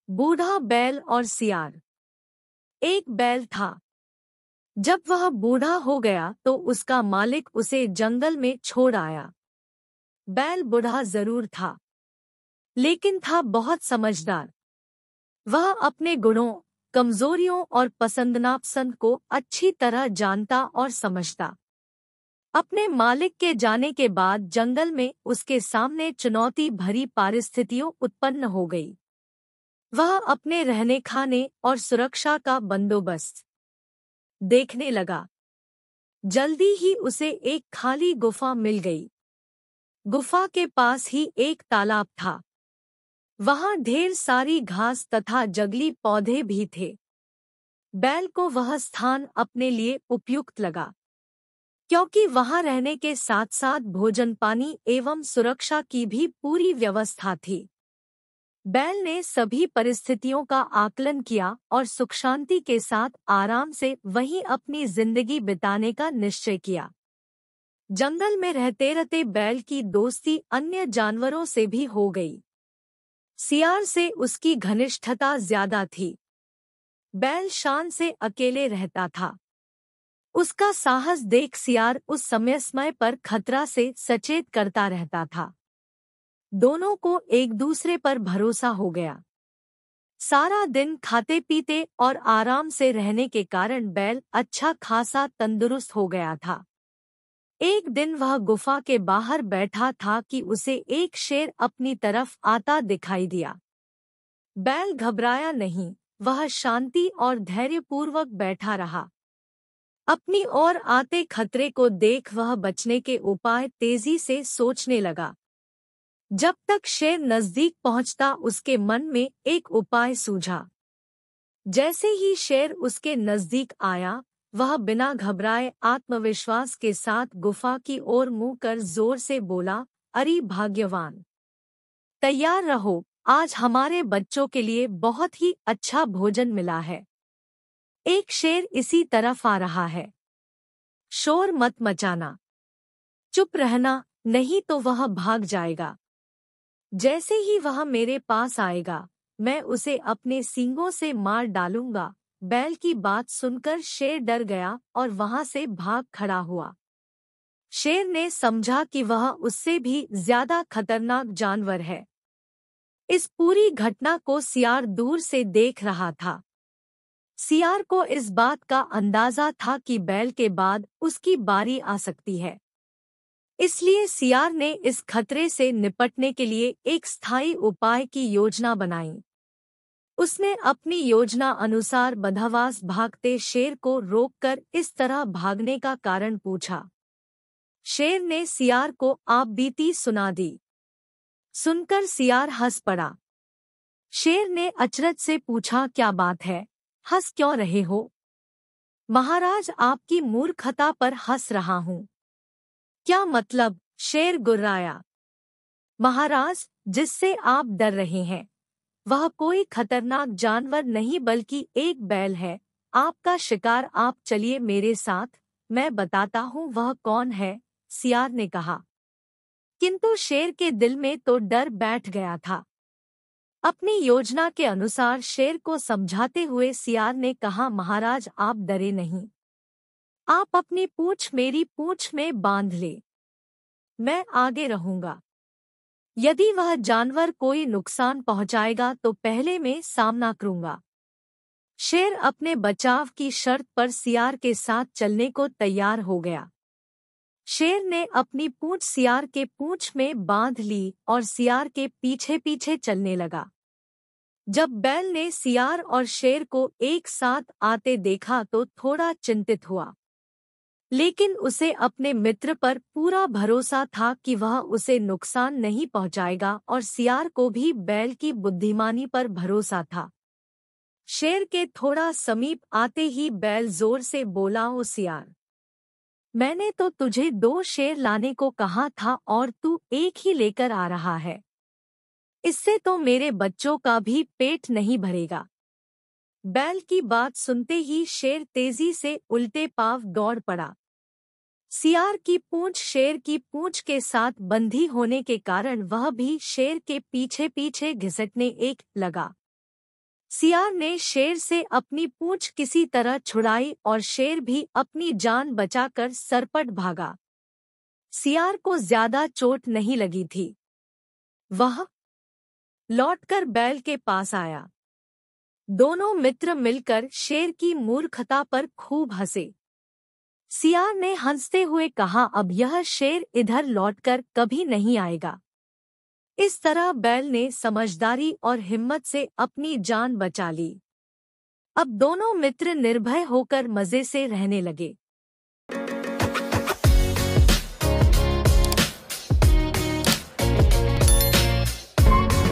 बूढ़ा बैल और सियार। एक बैल था। जब वह बूढ़ा हो गया तो उसका मालिक उसे जंगल में छोड़ आया। बैल बूढ़ा जरूर था, लेकिन था बहुत समझदार। वह अपने गुणों, कमजोरियों और पसंद नापसंद को अच्छी तरह जानता और समझता। अपने मालिक के जाने के बाद जंगल में उसके सामने चुनौती भरी परिस्थितियां उत्पन्न हो गई। वह अपने रहने खाने और सुरक्षा का बंदोबस्त देखने लगा। जल्दी ही उसे एक खाली गुफा मिल गई। गुफा के पास ही एक तालाब था। वहां ढेर सारी घास तथा जंगली पौधे भी थे। बैल को वह स्थान अपने लिए उपयुक्त लगा, क्योंकि वहां रहने के साथ साथ भोजन, पानी एवं सुरक्षा की भी पूरी व्यवस्था थी। बैल ने सभी परिस्थितियों का आकलन किया और सुख शांति के साथ आराम से वहीं अपनी जिंदगी बिताने का निश्चय किया। जंगल में रहते रहते बैल की दोस्ती अन्य जानवरों से भी हो गई। सियार से उसकी घनिष्ठता ज्यादा थी। बैल शान से अकेले रहता था। उसका साहस देख सियार उस समय पर खतरा से सचेत करता रहता था। दोनों को एक दूसरे पर भरोसा हो गया। सारा दिन खाते पीते और आराम से रहने के कारण बैल अच्छा खासा तंदुरुस्त हो गया था। एक दिन वह गुफा के बाहर बैठा था कि उसे एक शेर अपनी तरफ आता दिखाई दिया। बैल घबराया नहीं, वह शांति और धैर्यपूर्वक बैठा रहा। अपनी ओर आते खतरे को देख वह बचने के उपाय तेजी से सोचने लगा। जब तक शेर नजदीक पहुंचता उसके मन में एक उपाय सूझा। जैसे ही शेर उसके नजदीक आया, वह बिना घबराए आत्मविश्वास के साथ गुफा की ओर मुंह कर जोर से बोला, अरे भाग्यवान, तैयार रहो, आज हमारे बच्चों के लिए बहुत ही अच्छा भोजन मिला है। एक शेर इसी तरफ आ रहा है। शोर मत मचाना, चुप रहना, नहीं तो वह भाग जाएगा। जैसे ही वह मेरे पास आएगा, मैं उसे अपने सींगों से मार डालूंगा। बैल की बात सुनकर शेर डर गया और वहां से भाग खड़ा हुआ। शेर ने समझा कि वह उससे भी ज्यादा खतरनाक जानवर है। इस पूरी घटना को सियार दूर से देख रहा था। सियार को इस बात का अंदाजा था कि बैल के बाद उसकी बारी आ सकती है। इसलिए सियार ने इस खतरे से निपटने के लिए एक स्थायी उपाय की योजना बनाई। उसने अपनी योजना अनुसार बदहवास भागते शेर को रोककर इस तरह भागने का कारण पूछा। शेर ने सियार को आपबीती सुना दी। सुनकर सियार हंस पड़ा। शेर ने अचरज से पूछा, क्या बात है, हंस क्यों रहे हो? महाराज, आपकी मूर्खता पर हंस रहा हूँ। क्या मतलब? शेर गुर्राया। महाराज, जिससे आप डर रहे हैं वह कोई खतरनाक जानवर नहीं बल्कि एक बैल है, आपका शिकार। आप चलिए मेरे साथ, मैं बताता हूँ वह कौन है, सियार ने कहा। किंतु शेर के दिल में तो डर बैठ गया था। अपनी योजना के अनुसार शेर को समझाते हुए सियार ने कहा, महाराज आप डरे नहीं, आप अपनी पूंछ मेरी पूंछ में बांध ले, मैं आगे रहूंगा। यदि वह जानवर कोई नुकसान पहुंचाएगा तो पहले मैं सामना करूंगा। शेर अपने बचाव की शर्त पर सियार के साथ चलने को तैयार हो गया। शेर ने अपनी पूंछ सियार के पूंछ में बांध ली और सियार के पीछे पीछे चलने लगा। जब बैल ने सियार और शेर को एक साथ आते देखा तो थोड़ा चिंतित हुआ, लेकिन उसे अपने मित्र पर पूरा भरोसा था कि वह उसे नुकसान नहीं पहुंचाएगा और सियार को भी बैल की बुद्धिमानी पर भरोसा था। शेर के थोड़ा समीप आते ही बैल जोर से बोला, ओ सियार, मैंने तो तुझे 2 शेर लाने को कहा था और तू एक ही लेकर आ रहा है। इससे तो मेरे बच्चों का भी पेट नहीं भरेगा। बैल की बात सुनते ही शेर तेजी से उल्टे पांव दौड़ पड़ा। सियार की पूंछ शेर की पूंछ के साथ बंधी होने के कारण वह भी शेर के पीछे पीछे घिसटने एक लगा। सियार ने शेर से अपनी पूंछ किसी तरह छुड़ाई और शेर भी अपनी जान बचाकर सरपट भागा। सियार को ज्यादा चोट नहीं लगी थी। वह लौटकर बैल के पास आया। दोनों मित्र मिलकर शेर की मूर्खता पर खूब हंसे। सियार ने हंसते हुए कहा, अब यह शेर इधर लौटकर कभी नहीं आएगा। इस तरह बैल ने समझदारी और हिम्मत से अपनी जान बचा ली। अब दोनों मित्र निर्भय होकर मजे से रहने लगे।